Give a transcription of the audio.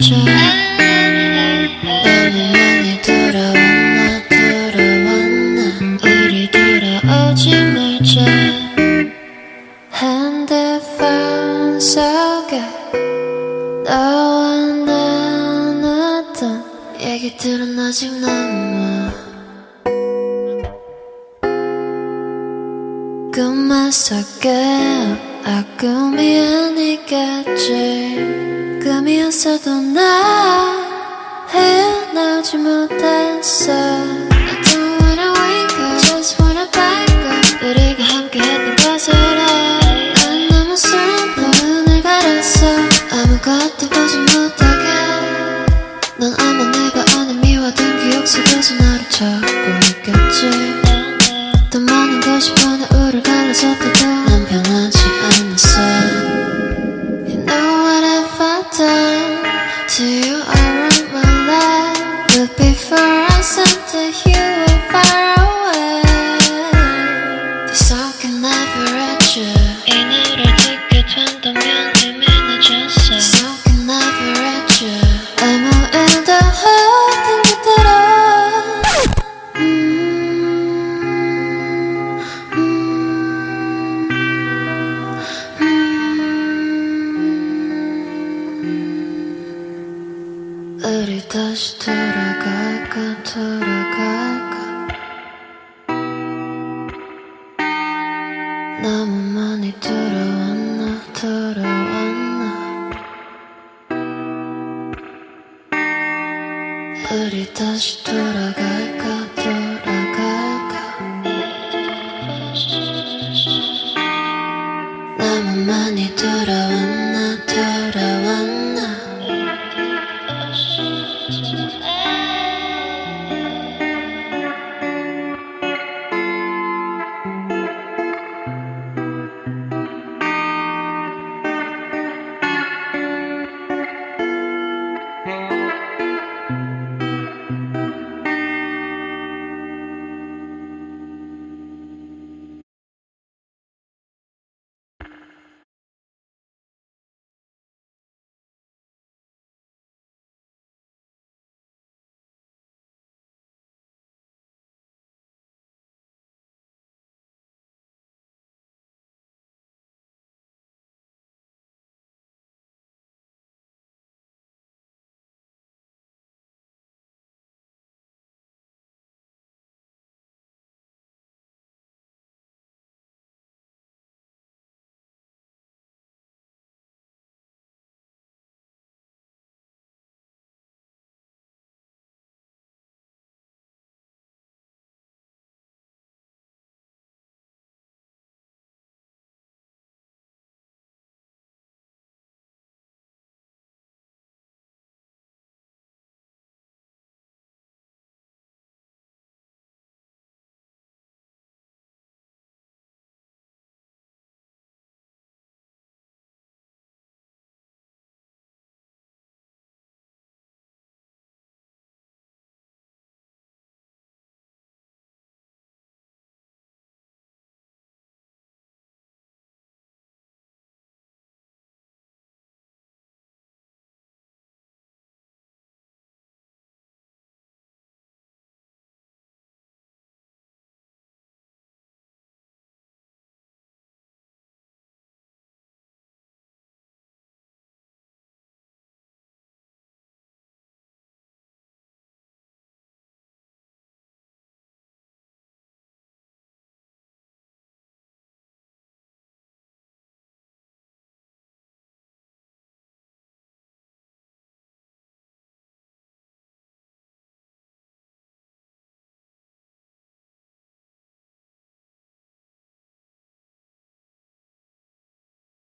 말자. 너무 많이 돌아왔나 우리 돌아오지 말자. 핸드폰 속에 너와 나눴던 얘기들은 아직 남아. 꿈만 속에 꿈이 아니겠지. 꿈이었어도 나 헤어나오지 못했어. I don't wanna wake up, just wanna back up. 우리가 함께했던 것으로 난 너무 슬퍼. 눈을 가렸어. 아무것도 보지 못하게. 넌 아마 내가 아는 미워둔 기억 속에서 나를 찾고 있겠지. 더 많은 것이 변해 우릴 갈라졌다도 난 변하지 않았어. You know what have I done to you all of my life. But before I said that you were far away. This song can never reach you. 이 노래 듣게 된다면 이미 늦었어. This song can never reach you. 아무 일도 없는 그대로. 우리 다시 돌아갈까. 너무 많이 돌아왔나. 우리 다시 돌아갈까. 너무 많이 돌아